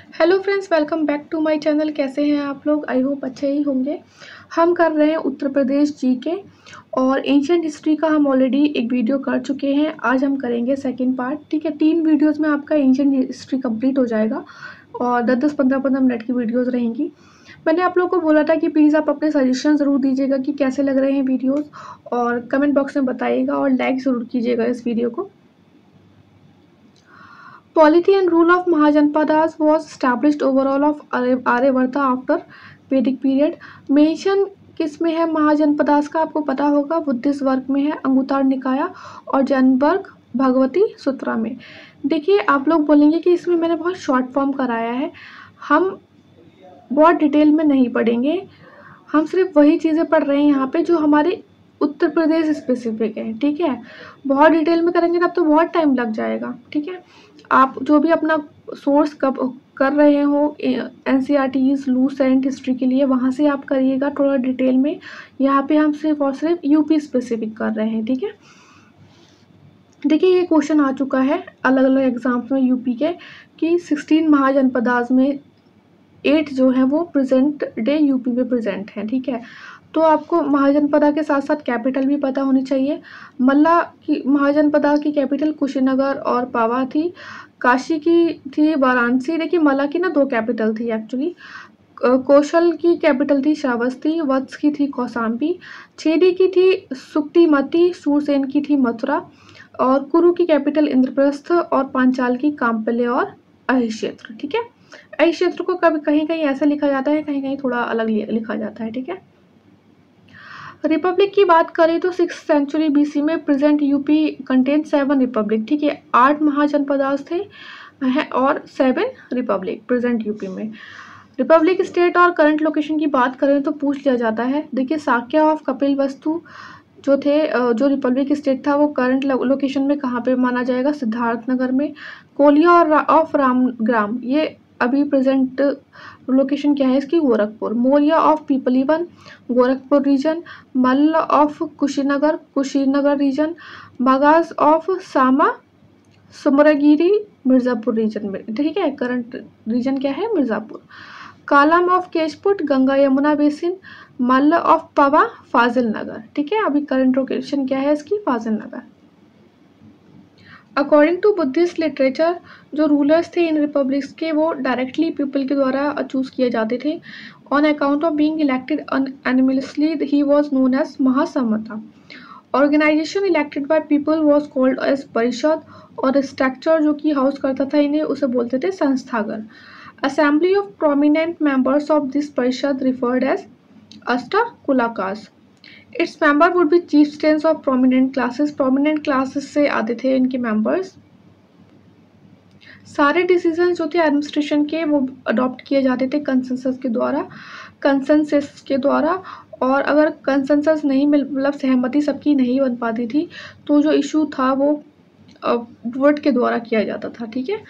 Hello friends, welcome back to my channel. कैसे हैं आप लोग? आई होप अच्छे ही होंगे। हम कर रहे हैं उत्तर प्रदेश जीके और एंशिएंट हिस्ट्री का हम ऑलरेडी एक वीडियो कर चुके हैं। आज हम करेंगे सेकंड पार्ट। ठीक है, 3 वीडियोस में आपका एंशिएंट हिस्ट्री कंप्लीट हो जाएगा और 10-10, 15-15 मिनट की वीडियोस रहेंगी। मैंने आप लोगों को बोला था कि प्लीज़ आप अपने सजेशन ज़रूर दीजिएगा कि कैसे लग रहे हैं वीडियोज़, और कमेंट बॉक्स में बताइएगा और लाइक ज़रूर कीजिएगा इस वीडियो को। Polity and rule of Mahajanpadas was established overall of Aryavarta after Vedic period. Mention किस में है महाजनपदास का? आपको पता होगा, बुद्धिस्ट वर्ग में है, अंगुत्तर निकाय और जैन वर्ग भगवती सूत्रा में। देखिए, आप लोग बोलेंगे कि इसमें मैंने बहुत शॉर्ट फॉर्म कराया है। हम बहुत डिटेल में नहीं पढ़ेंगे, हम सिर्फ वही चीज़ें पढ़ रहे हैं यहाँ पे जो हमारे उत्तर प्रदेश स्पेसिफिक है। ठीक है, बहुत डिटेल में करेंगे तब तो बहुत टाइम लग जाएगा। ठीक है, आप जो भी अपना सोर्स कब कर रहे हो NCERTs, लूसेंट हिस्ट्री के लिए, वहाँ से आप करिएगा थोड़ा डिटेल में। यहाँ पे हम सिर्फ और सिर्फ यूपी स्पेसिफिक कर रहे हैं। ठीक है, देखिए ये क्वेश्चन आ चुका है अलग अलग एग्जाम्स में यूपी के कि 16 महाजनपदास में 8 जो है वो प्रेजेंट डे यूपी में प्रेजेंट हैं। ठीक है, तो आपको महाजनपदा के साथ साथ कैपिटल भी पता होनी चाहिए। मल्ला की महाजनपदा की कैपिटल कुशीनगर और पावा थी। काशी की थी वाराणसी। देखिए, मल्ला की ना 2 कैपिटल थी एक्चुअली। कौशल की कैपिटल थी श्रावस्ती, वत्स की थी कौशाम्बी, छेदी की थी सुक्तिमती, शूरसेन की थी मथुरा, और कुरु की कैपिटल इंद्रप्रस्थ, और पांचाल की काम्पले और अहिक्षेत्र। ठीक है, अहिक्षेत्र को कभी कहीं कहीं ऐसा लिखा जाता है, कहीं कहीं थोड़ा अलग लिखा जाता है। ठीक है, रिपब्लिक की बात करें तो 6th सेंचुरी BC में प्रेजेंट यूपी कंटेन 7 रिपब्लिक। ठीक है, 8 महाजनपदास थे हैं और 7 रिपब्लिक प्रेजेंट यूपी में। रिपब्लिक स्टेट और करंट लोकेशन की बात करें तो पूछ लिया जाता है। देखिए, साक्य ऑफ कपिलवस्तु जो थे, जो रिपब्लिक स्टेट था, वो करंट लोकेशन में कहाँ पे माना जाएगा? सिद्धार्थनगर में। कोलिया और ऑफ रामग्राम, ये अभी प्रेजेंट लोकेशन क्या है इसकी? Gorakhpur. Maurya of Pippalivan, Gorakhpur region. Malla of Kushinagar region. बागास ऑफ सामा सुमरागिरी, मिर्जापुर रीजन में। ठीक है, करंट रीजन क्या है? Mirzapur. Kalama of Kesaputta, Ganga Yamuna basin. Malla of Pava, फाजिल नगर। ठीक है, अभी करंट लोकेशन क्या है इसकी? फाजिल नगर। अकॉर्डिंग टू बुद्धिस्ट लिटरेचर, जो रूलर्स थे इन रिपब्लिक्स के, वो डायरेक्टली पीपल के द्वारा चूज किए जाते थे। On account of being elected unanimously he was known as Mahasammata. Organisation elected by people was called as parishad, और स्ट्रक्चर जो कि हाउस करता था इन्हें, उसे बोलते थे Santhagara. Assembly of prominent members of this parishad referred as Ashtakulakas. Its member would be chieftains of prominent classes. Prominent classes से आते थे इनके मेंबर्स। सारे डिसीजन जो थे एडमिनिस्ट्रेशन के, वो अडॉप्ट किए जाते थे कंसेंसस के द्वारा। और अगर कंसेंसस नहीं मतलब सहमति सबकी नहीं बन पाती थी, तो जो इशू था वो वोट के द्वारा किया जाता था। ठीक है,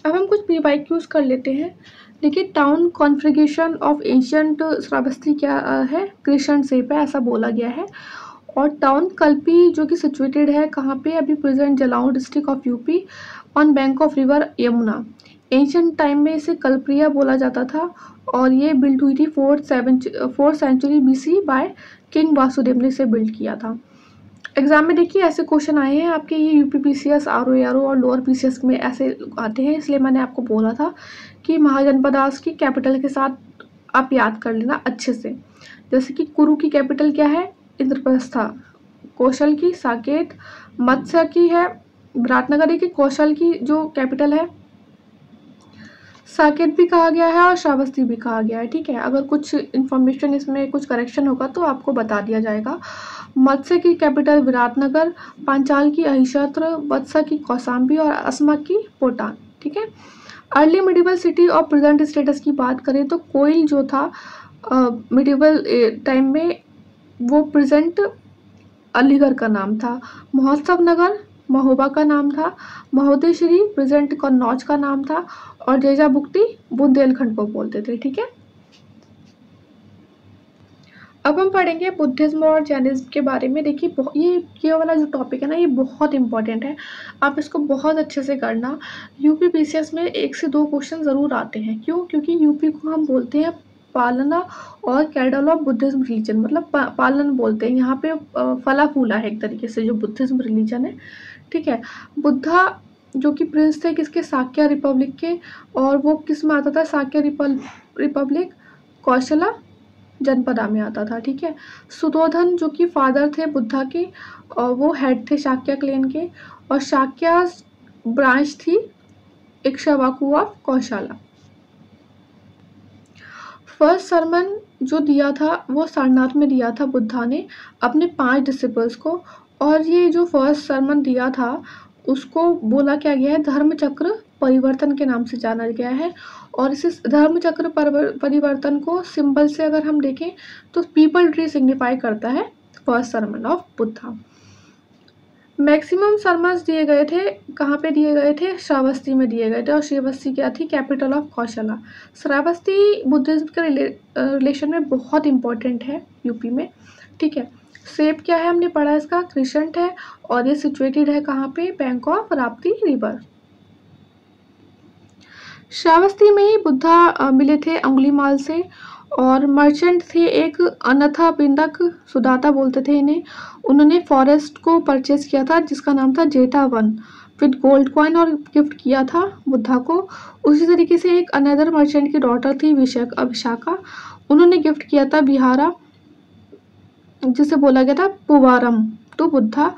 अब हम कुछ PYQs कर लेते हैं। देखिए, town configuration of ancient Shravasti क्या है? क्रिश्चियन शेप है, ऐसा बोला गया है। और टाउन कल्पी जो कि सिचुएटेड है कहाँ पे? अभी present Jalaun district of UP, on bank of river Yamuna. Ancient time में इसे कल्प्रिया बोला जाता था, और ये बिल्ड हुई थी 4th century BC by king Vasudev ने इसे बिल्ड किया था। एग्जाम में देखिए ऐसे क्वेश्चन आए हैं आपके, ये UPPCS, RO और लोअर PCS में ऐसे आते हैं, इसलिए मैंने आपको बोला था कि महाजनपदास की कैपिटल के साथ आप याद कर लेना अच्छे से। जैसे कि कुरु की कैपिटल क्या है? इंद्रप्रस्था। कौशल की साकेत। मत्स्य की है विराटनगर। देखिए, कौशल की जो कैपिटल है साकेत भी कहा गया है और श्रावस्ती भी कहा गया है। ठीक है, अगर कुछ इन्फॉर्मेशन इसमें कुछ करेक्शन होगा तो आपको बता दिया जाएगा। मत्स्य की कैपिटल विराटनगर, पांचाल की अहिक्षेत्र, वत्सा की कौशाम्बी और असमा की पोटान। ठीक है, अर्ली मिडिवल सिटी और प्रेजेंट स्टेटस की बात करें तो कोयल जो था मिडिवल टाइम में, वो प्रेजेंट अलीगढ़ का नाम था। महोत्सव नगर महोबा का नाम था। महोदयश्री प्रेजेंट कन्नौज का नाम था, और जैजाबुक्ती बुंदेलखंड को बोलते थे। ठीक है, अब हम पढ़ेंगे बुद्धिज्म और जैनिज्म के बारे में। देखिए ये वाला जो टॉपिक है ना, ये बहुत इंपॉर्टेंट है, आप इसको बहुत अच्छे से करना। यूपी पीसीएस में 1 से 2 क्वेश्चन ज़रूर आते हैं। क्यों? क्योंकि यूपी को हम बोलते हैं पालना और कैडल ऑफ बुद्धिज्म रिलीजन, मतलब पालन बोलते हैं। यहाँ पे फला फूला है एक तरीके से जो बुद्धिज्म रिलीजन है, ठीक है। बुद्धा जो कि प्रिंस थे किसके? साक्य रिपब्लिक के, और वो किस में आता था? साक्य रिपब्लिक कौशला जनपदा में आता था, ठीक है। सुधोधन जो कि फादर थे बुद्धा के, और वो हेड थे शाक्य क्लेन के, और शाक्य ब्रांच थी Ikshvaku of Kaushala. First sermon जो दिया था वो सारनाथ में दिया था बुद्धा ने अपने 5 डिसिपल्स को, और ये जो फर्स्ट सरमन दिया था उसको बोला क्या गया है? धर्मचक्र परिवर्तन के नाम से जाना गया है। और इस धर्मचक्र परिवर्तन को सिंबल से अगर हम देखें तो पीपल ट्री सिग्निफाई करता है first sermon of Buddha. Maximum sermons दिए गए थे, कहाँ पे दिए गए थे? श्रावस्ती में दिए गए थे, और श्रावस्ती क्या थी? Capital of Kosala. Shravasti Buddhism के रिलेशन में बहुत इंपॉर्टेंट है यूपी में, ठीक है। शेप क्या है हमने पढ़ा इसका? क्रिसेंट है, और ये सिचुएटेड है कहाँ पे? Bank of Rapti river. Shravasti में ही बुद्धा मिले थे अंगुलीमाल से, और मर्चेंट थे एक अनथा पिंडक सुदाता बोलते थे इन्हें। उन्होंने फॉरेस्ट को परचेज किया था जिसका नाम था जेटा वन विद गोल्ड कॉइन, और गिफ्ट किया था बुद्धा को। उसी तरीके से एक अनदर मर्चेंट की डॉटर थी विशाखा, उन्होंने गिफ्ट किया था बिहारा जिसे बोला गया था पुवारम टू बुद्धा।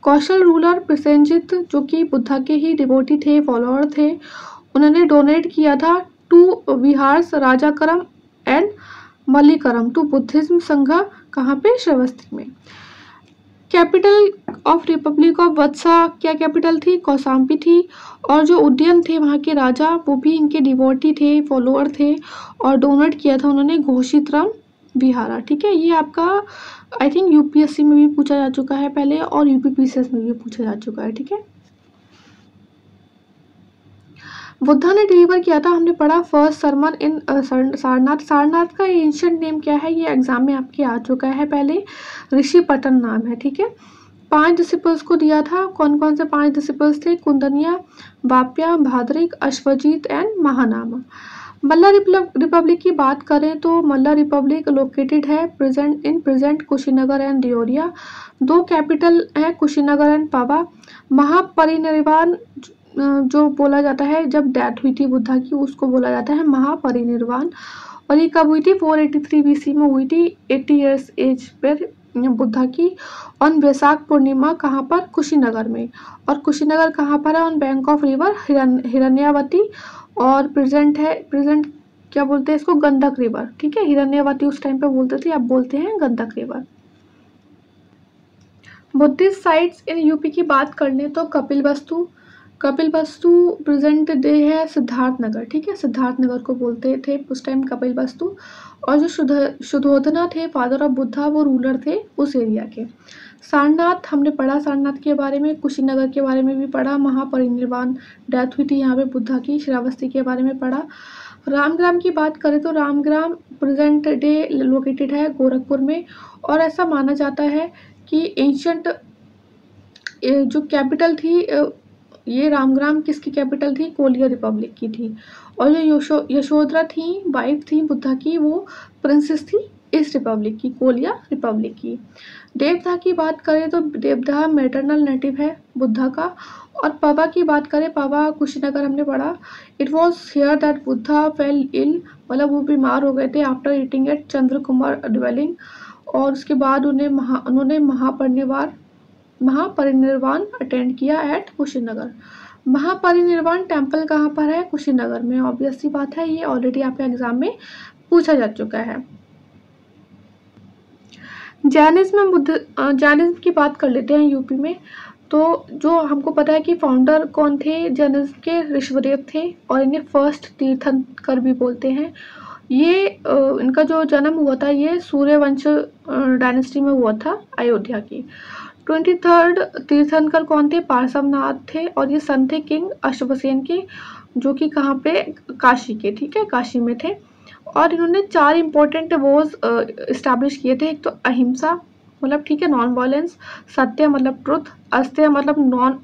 कौशल रूलर प्रसेंजित जो कि बुद्धा के ही डिवोटी थे, फॉलोअर थे, उन्होंने डोनेट किया था टू विहार्स राजाकरम एंड मल्लिकरम टू बुद्धिज्म संघ, कहाँ पे? श्रावस्ती में। कैपिटल ऑफ रिपब्लिक ऑफ वत्सा क्या कैपिटल थी? कौशाम्बी थी। और जो उद्यन थे वहाँ के राजा वो भी इनके डिवोटी थे, फॉलोअर थे, और डोनेट किया था उन्होंने घोषितराम विहारा, ठीक है। ये आपका आई थिंक यूपीएससी में भी पूछा जा चुका है पहले, और यूपीपीसीएस में भी पूछा जा चुका है, ठीक है। बुद्धा ने डिलीवर किया था, हमने पढ़ा फर्स्ट सरमन इन सारनाथ। सारनाथ का एंशिएंट नेम क्या है? ये एग्जाम में आपके आ चुका है पहले, ऋषिपटन नाम है, ठीक है। 5 डिसिपल्स को दिया था। कौन कौन से 5 डिसिपल्स थे? कुंदनिया, वाप्या, भाद्रिक, अश्वजीत एंड महानामा। मल्ला रिपब्लिक की बात करें तो मल्ला रिपब्लिक लोकेटेड है present Kushinagar and Deoria. 2 capital है कुशीनगर एंड पावा। महापरिनिर्वाण जो बोला जाता है जब डेथ हुई थी बुद्धा की, उसको बोला जाता है महापरिनिर्वाण। और ये कब हुई थी? 483 बीसी में हुई थी, 80 ईयर्स एज पर बुद्धा की, ऑन वैशाख पूर्णिमा। कहाँ पर? कुशीनगर में। और कुशीनगर कहाँ पर है? On bank of river Hiranyavati. और प्रेजेंट क्या बोलते हैं इसको? गंडक रिवर, ठीक है। हिरण्यावती उस टाइम पे बोलते थे, अब बोलते हैं Gandak river. Buddhist sites in UP की बात कर लें तो कपिल वस्तु प्रेजेंट डे है सिद्धार्थ नगर, ठीक है। सिद्धार्थ नगर को बोलते थे उस टाइम कपिल वस्तु। और जो शुद्धोधना थे फादर ऑफ बुद्धा, वो रूलर थे उस एरिया के। सारनाथ हमने पढ़ा, सारनाथ के बारे में, कुशीनगर के बारे में भी पढ़ा, महापरिनिर्वाण डेथ हुई थी यहाँ पे बुद्धा की, श्रावस्ती के बारे में पढ़ा। रामग्राम की बात करें तो रामग्राम प्रेजेंट डे लोकेटेड है गोरखपुर में। और ऐसा माना जाता है कि एंशंट जो कैपिटल थी, ये रामग्राम किसकी कैपिटल थी? कोलिया रिपब्लिक की थी। और जो यशोधरा थी, वाइफ थी बुद्धा की, वो प्रिंसेस थी इस रिपब्लिक की, कोलिया रिपब्लिक की। देवधा की बात करें तो देवधा मैटरनल नेटिव है बुद्धा का। और पवा की बात करें, पवा कुशीनगर हमने पढ़ा। It was here that Buddha fell ill, मतलब वो बीमार हो गए थे after eating at Chandrakumar dwelling. और उसके बाद उन्होंने महापरिनिर्वाण अटेंड किया एट कुशीनगर। महापरिनिर्वाण टेम्पल कहाँ पर है? कुशीनगर में। ऑब्वियस सी बात है, ये ऑलरेडी आपके एग्जाम में पूछा जा चुका है। जैनिज्म की बात कर लेते हैं यूपी में। तो जो हमको पता है कि फाउंडर कौन थे जैनिज्म के? ऋषभदेव थे, और इन्हें फर्स्ट तीर्थंकर भी बोलते हैं। ये इनका जो जन्म हुआ था ये सूर्यवंश डायनेस्टी में हुआ था, अयोध्या की। 23rd तीर्थंकर कौन थे? पार्श्वनाथ थे, और ये सन थे किंग अश्वसेन के, जो कि कहाँ पे? काशी के, ठीक है, काशी में थे। और इन्होंने 4 इम्पोर्टेंट वॉज इस्टेब्लिश किए थे। एक तो अहिंसा मतलब ठीक है नॉन वायलेंस, सत्य मतलब ट्रुथ, अस्तेय मतलब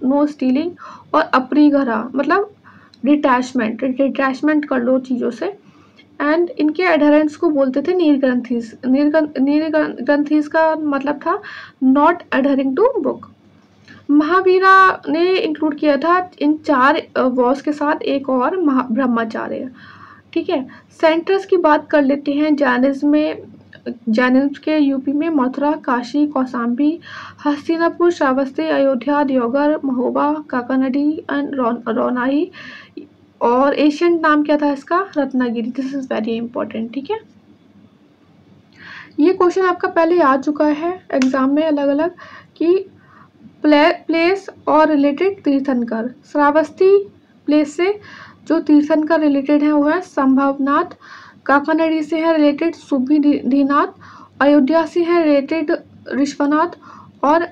नो स्टीलिंग, और अपरिग्रह मतलब डिटैचमेंट कर लो चीज़ों से। एंड इनके एडहेरेंट्स को बोलते थे नीलग्रंथीज। नीलग्रंथीज का मतलब था not adhering to book. Mahavira ने इंक्लूड किया था इन 4 वॉर्स के साथ एक और ब्रह्मचार्य। ठीक है, सेंटर्स की बात कर लेते हैं। जैनिज्म के यूपी में मथुरा, काशी, कौशाम्बी, हस्तिनापुर, श्रावस्ती, अयोध्या, देवघर, महोबा, काकानडी एंड रौनाई। और एशियन नाम क्या था इसका? Ratnagiri. This is very important. ठीक है, ये क्वेश्चन आपका पहले आ चुका है एग्जाम में अलग अलग कि प्लेस और रिलेटेड तीर्थंकर। श्रावस्ती प्लेस से जो तीर्थंकर रिलेटेड है वो है संभवनाथ, काकानडी से है रिलेटेड सुबुद्धीनाथ, अयोध्या से है रिलेटेड ऋषभनाथ, और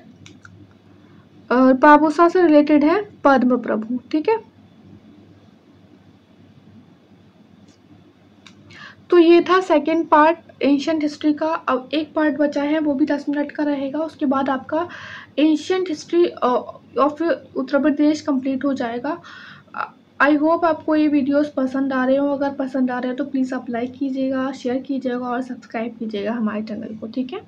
पाबुसा से रिलेटेड है पद्म प्रभु। ठीक है, तो ये था सेकेंड पार्ट एंशिएंट हिस्ट्री का। अब एक पार्ट बचा है, वो भी 10 मिनट का रहेगा। उसके बाद आपका ancient history of Uttar Pradesh complete हो जाएगा। आई होप आपको ये वीडियोस पसंद आ रहे हो। अगर पसंद आ रहे हो तो प्लीज़ आप लाइक कीजिएगा, शेयर कीजिएगा और सब्सक्राइब कीजिएगा हमारे चैनल को। ठीक है।